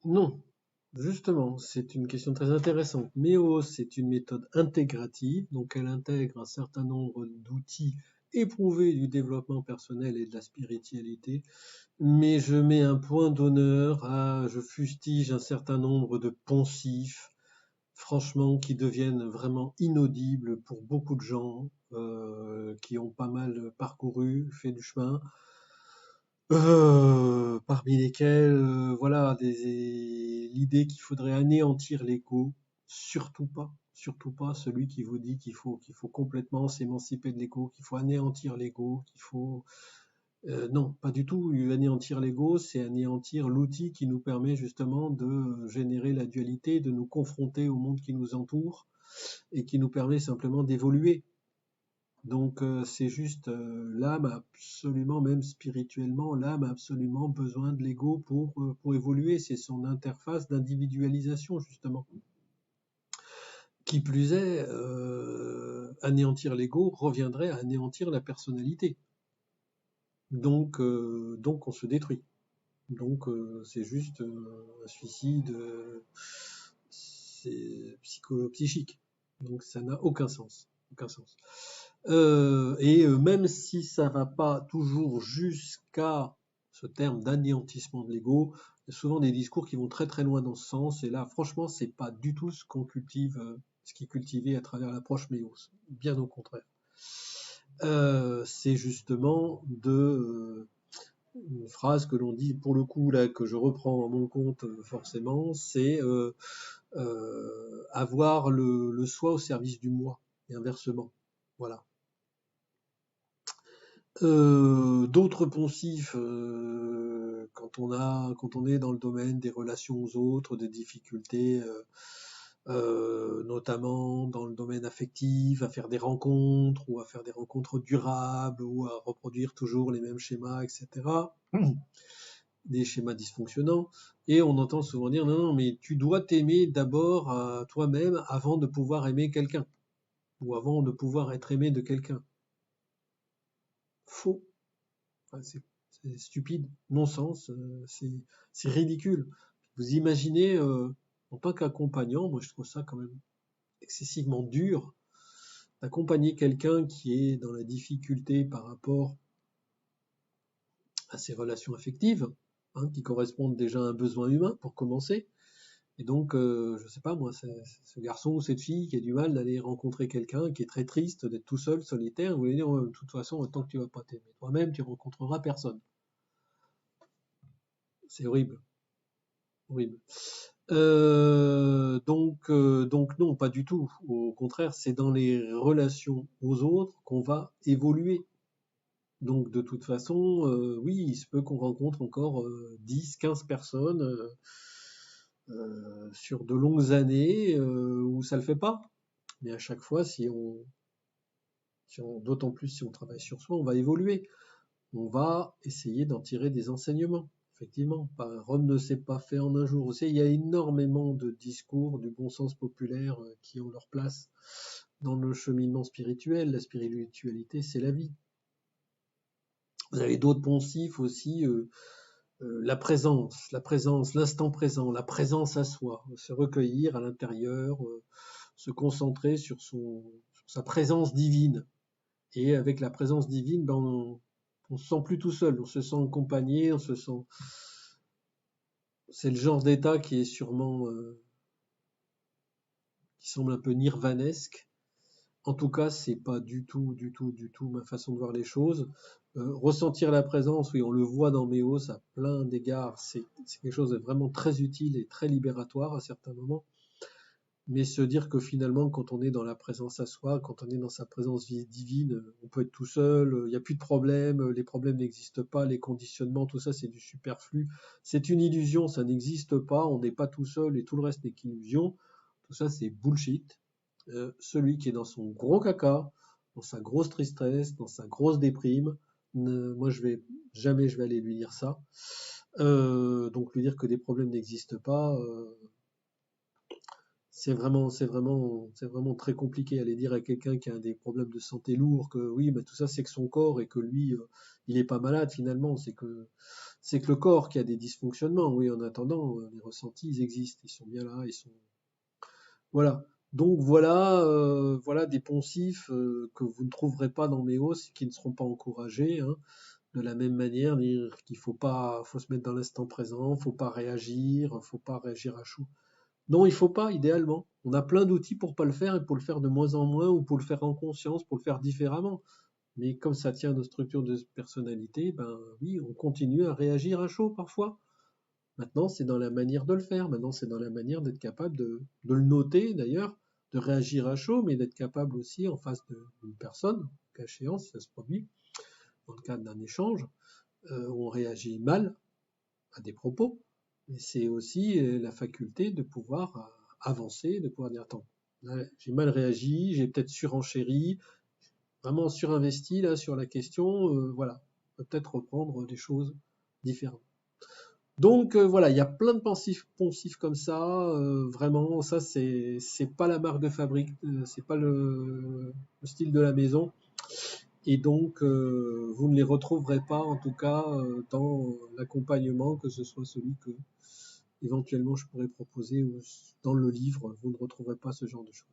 Non, justement, c'est une question très intéressante. MEO, c'est une méthode intégrative, donc elle intègre un certain nombre d'outils éprouvés du développement personnel et de la spiritualité, mais je mets un point d'honneur je fustige un certain nombre de poncifs, franchement, qui deviennent vraiment inaudibles pour beaucoup de gens qui ont pas mal parcouru, fait du chemin, parmi lesquels, voilà, l'idée qu'il faudrait anéantir l'ego, surtout pas celui qui vous dit qu'il faut complètement s'émanciper de l'ego, qu'il faut anéantir l'ego, non, pas du tout. Anéantir l'ego, c'est anéantir l'outil qui nous permet justement de générer la dualité, de nous confronter au monde qui nous entoure et qui nous permet simplement d'évoluer. Donc c'est juste l'âme absolument, même spirituellement, l'âme a absolument besoin de l'ego pour évoluer. C'est son interface d'individualisation justement. Qui plus est, anéantir l'ego reviendrait à anéantir la personnalité. Donc on se détruit. Donc c'est juste un suicide psychique. Donc ça n'a aucun sens. Aucun sens. Même si ça va pas toujours jusqu'à ce terme d'anéantissement de l'ego, il y a souvent des discours qui vont très très loin dans ce sens. Et là, franchement, c'est pas du tout ce qu'on cultive, ce qui est cultivé à travers l'approche Méos. Bien au contraire. C'est justement une phrase que l'on dit pour le coup là que je reprends à mon compte forcément, c'est avoir le soi au service du moi et inversement. Voilà. D'autres poncifs, quand on est dans le domaine des relations aux autres, des difficultés, notamment dans le domaine affectif, à faire des rencontres ou à faire des rencontres durables ou à reproduire toujours les mêmes schémas, etc. Des schémas dysfonctionnants. Et on entend souvent dire non, non, mais tu dois t'aimer d'abord à toi-même avant de pouvoir aimer quelqu'un ou avant de pouvoir être aimé de quelqu'un. Faux. Enfin, c'est stupide, non-sens, c'est ridicule. Vous imaginez, en tant qu'accompagnant, moi je trouve ça quand même excessivement dur d'accompagner quelqu'un qui est dans la difficulté par rapport à ses relations affectives, hein, qui correspondent déjà à un besoin humain pour commencer. Et donc, je sais pas moi, ce garçon ou cette fille qui a du mal d'aller rencontrer quelqu'un, qui est très triste d'être tout seul, solitaire, vous voulez dire, de toute façon, tant que tu vas pas t'aimer toi-même, tu rencontreras personne. C'est horrible, horrible. Donc non, pas du tout. Au contraire, c'est dans les relations aux autres qu'on va évoluer. Donc de toute façon, oui, il se peut qu'on rencontre encore 10, 15 personnes sur de longues années où ça le fait pas. Mais à chaque fois, d'autant plus si on travaille sur soi, on va évoluer. On va essayer d'en tirer des enseignements. Effectivement, Rome ne s'est pas fait en un jour. Vous savez, il y a énormément de discours du bon sens populaire qui ont leur place dans le cheminement spirituel. La spiritualité, c'est la vie. Vous avez d'autres poncifs aussi, la présence, l'instant présent, la présence à soi, se recueillir à l'intérieur, se concentrer sur sa présence divine. Et avec la présence divine, on se sent plus tout seul, on se sent accompagné, c'est le genre d'état qui est sûrement, qui semble un peu nirvanesque. En tout cas, c'est pas du tout ma façon de voir les choses. Ressentir la présence, oui, on le voit dans Méos à plein d'égards, c'est quelque chose de vraiment très utile et très libératoire à certains moments. Mais se dire que finalement, quand on est dans la présence à soi, quand on est dans sa présence divine, on peut être tout seul, il n'y a plus de problème, les problèmes n'existent pas, les conditionnements, tout ça c'est du superflu. C'est une illusion, ça n'existe pas, on n'est pas tout seul et tout le reste n'est qu'illusion. Tout ça c'est bullshit. Celui qui est dans son gros caca, dans sa grosse tristesse, dans sa grosse déprime, moi jamais je vais aller lui dire ça. Donc lui dire que des problèmes n'existent pas, c'est vraiment très compliqué. Aller dire à quelqu'un qui a des problèmes de santé lourds que oui, mais tout ça c'est que son corps et que lui, il est pas malade finalement. C'est que le corps qui a des dysfonctionnements. Oui, en attendant, les ressentis, ils existent, ils sont bien là, ils sont. Voilà. Donc voilà des poncifs que vous ne trouverez pas dans mes hausses, qui ne seront pas encouragés, hein. De la même manière, dire qu'il faut se mettre dans l'instant présent, faut pas réagir à chaud. Non, il faut pas, idéalement. On a plein d'outils pour pas le faire et pour le faire de moins en moins ou pour le faire en conscience, pour le faire différemment. Mais comme ça tient à nos structures de personnalité, ben oui, on continue à réagir à chaud parfois. Maintenant, c'est dans la manière de le faire. Maintenant, c'est dans la manière d'être capable de le noter d'ailleurs, de réagir à chaud, mais d'être capable aussi en face d'une personne, cas échéance, ça se produit, dans le cadre d'un échange, où on réagit mal à des propos, mais c'est aussi la faculté de pouvoir avancer, de pouvoir dire attends, là, j'ai mal réagi, j'ai peut-être surenchéri, vraiment surinvesti là sur la question, voilà, on peut peut-être reprendre des choses différentes. Donc voilà, il y a plein de poncifs comme ça, vraiment, ça c'est pas la marque de fabrique, c'est pas le style de la maison, et donc vous ne les retrouverez pas en tout cas dans l'accompagnement, que ce soit celui que éventuellement je pourrais proposer ou dans le livre, vous ne retrouverez pas ce genre de choses.